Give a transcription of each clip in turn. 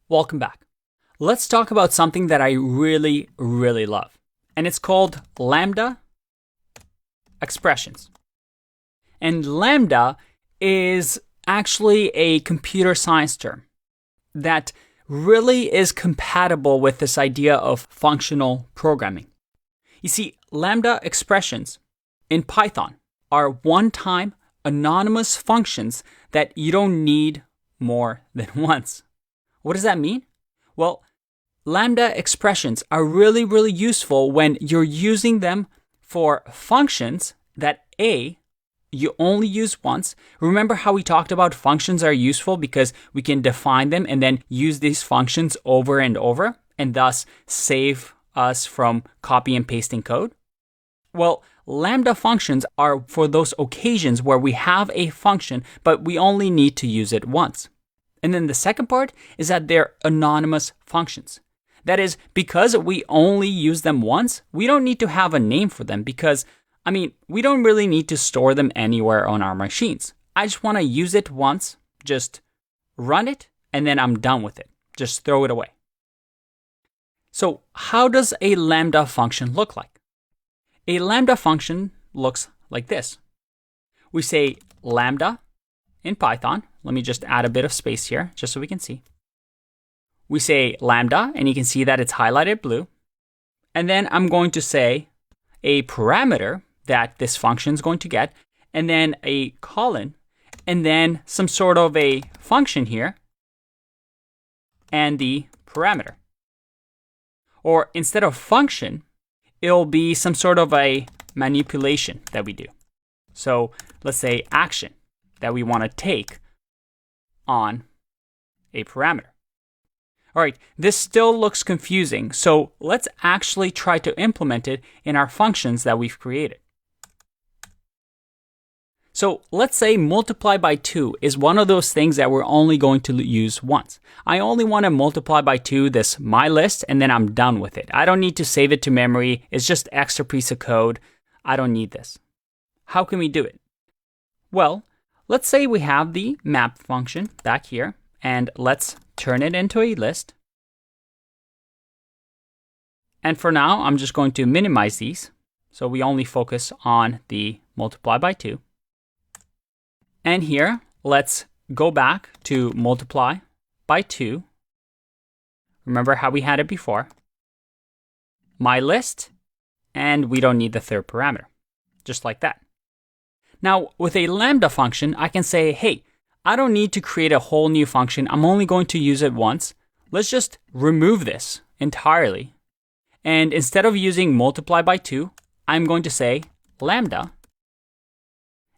Welcome back. Let's talk about something that I really love, and it's called Lambda Expressions. And Lambda is actually a computer science term that really is compatible with this idea of functional programming. You see, Lambda expressions in Python are one-time anonymous functions that you don't need more than once. What does that mean? Well, Lambda expressions are really useful when you're using them for functions that you only use once. Remember how we talked about functions are useful because we can define them and then use these functions over and over and thus save us from copy and pasting code? Well, Lambda functions are for those occasions where we have a function, but we only need to use it once. And then the second part is that they're anonymous functions. That is, because we only use them once, we don't need to have a name for them because, we don't really need to store them anywhere on our machines. I just want to use it once, just run it, and then I'm done with it. Just throw it away. So how does a Lambda function look like? A Lambda function looks like this. We say Lambda in Python. Let me just add a bit of space here, just so we can see. We say Lambda, and you can see that it's highlighted blue. And then I'm going to say a parameter that this function is going to get, and then a colon, and then some sort of a function here, and the parameter. Or instead of function, it'll be some sort of a manipulation that we do. So let's say action that we want to take on a parameter. All right, this still looks confusing, so let's actually try to implement it in our functions that we've created. So let's say multiply by 2 is one of those things that we're only going to use once. I only want to multiply by 2 this my list, and then I'm done with it. I don't need to save it to memory. It's just extra piece of code. I don't need this. How can we do it? Well, let's say we have the map function back here, and let's turn it into a list. And for now, I'm just going to minimize these, so we only focus on the multiply by 2. And here, let's go back to multiply by 2. Remember how we had it before. My list, and we don't need the third parameter, just like that. Now, with a Lambda function, I can say, hey, I don't need to create a whole new function. I'm only going to use it once. Let's just remove this entirely. And instead of using multiply by 2, I'm going to say Lambda.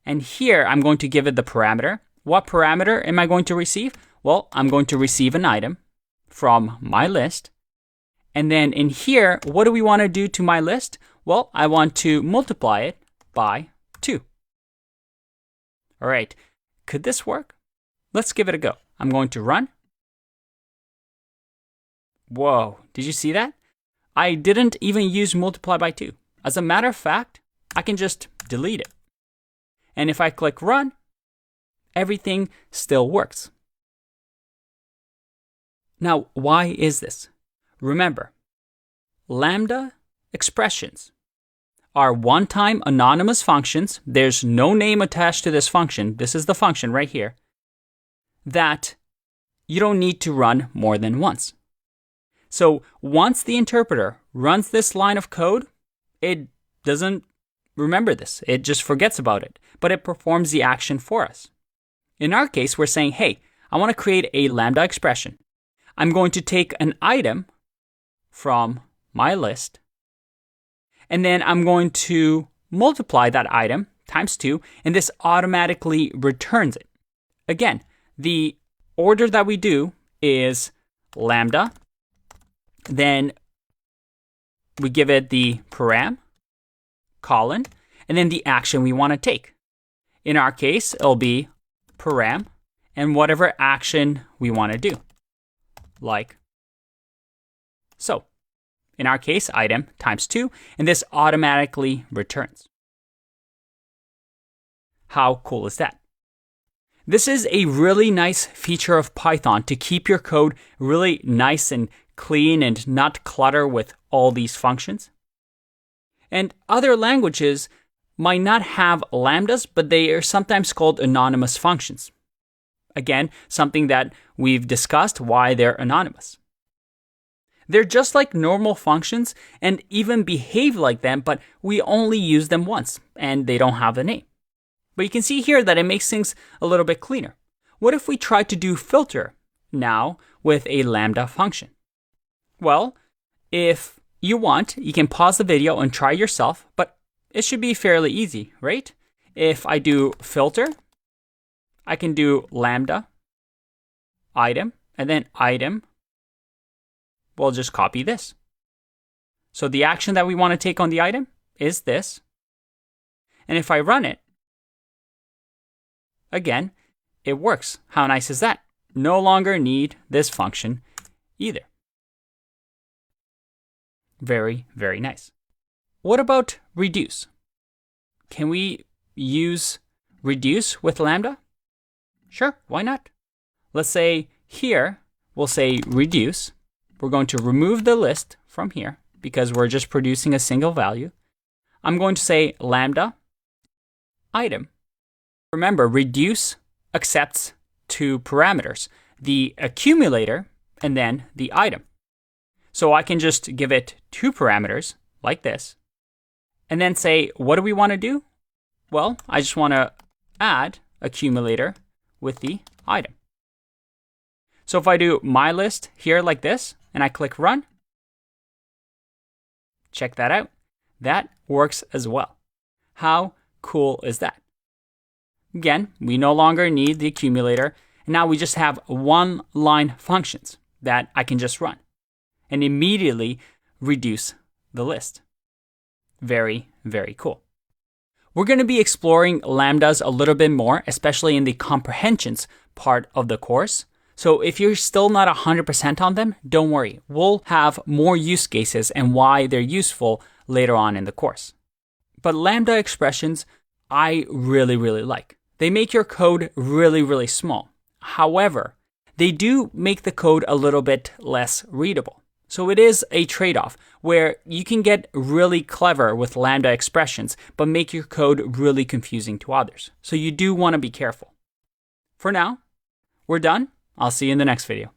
And here, I'm going to give it the parameter. What parameter am I going to receive? Well, I'm going to receive an item from my list. And then in here, what do we want to do to my list? Well, I want to multiply it by 2. All right, could this work? Let's give it a go. I'm going to run. Whoa, did you see that? I didn't even use multiply by 2. As a matter of fact, I can just delete it. And if I click run, everything still works. Now, why is this? Remember, Lambda expressions are one-time anonymous functions. There's no name attached to this function. This is the function right here that you don't need to run more than once. So once the interpreter runs this line of code, it doesn't remember this. It just forgets about it, but it performs the action for us. In our case, we're saying, hey, I want to create a Lambda expression. I'm going to take an item from my list, and then I'm going to multiply that item times 2, and this automatically returns it. Again, the order that we do is Lambda, then we give it the param, colon, and then the action we want to take. In our case, it'll be param and whatever action we want to do, like so. In our case, item times 2, and this automatically returns. How cool is that? This is a really nice feature of Python to keep your code really nice and clean and not clutter with all these functions. And other languages might not have lambdas, but they are sometimes called anonymous functions. Again, something that we've discussed why they're anonymous. They're just like normal functions and even behave like them, but we only use them once and they don't have a name. But you can see here that it makes things a little bit cleaner. What if we try to do filter now with a lambda function? Well, if you want, you can pause the video and try yourself, but it should be fairly easy, right? If I do filter, I can do lambda, item, and then item. We'll just copy this. So the action that we want to take on the item is this. And if I run it, again, it works. How nice is that? No longer need this function either. Very, very nice. What about reduce? Can we use reduce with lambda? Sure, why not? Let's say here, we'll say reduce. We're going to remove the list from here because we're just producing a single value. I'm going to say lambda item. Remember, reduce accepts two parameters, the accumulator and then the item. So I can just give it two parameters like this and then say, what do we want to do? Well, I just want to add accumulator with the item. So if I do my list here like this and I click run, check that out. That works as well. How cool is that? Again, we no longer need the accumulator, and now we just have one-line functions that I can just run and immediately reduce the list. Very, very cool. We're going to be exploring lambdas a little bit more, especially in the comprehensions part of the course. So if you're still not 100% on them, don't worry. We'll have more use cases and why they're useful later on in the course. But lambda expressions, I really, really like. They make your code really, really small. However, they do make the code a little bit less readable. So it is a trade-off where you can get really clever with lambda expressions, but make your code really confusing to others. So you do want to be careful. For now, we're done. I'll see you in the next video.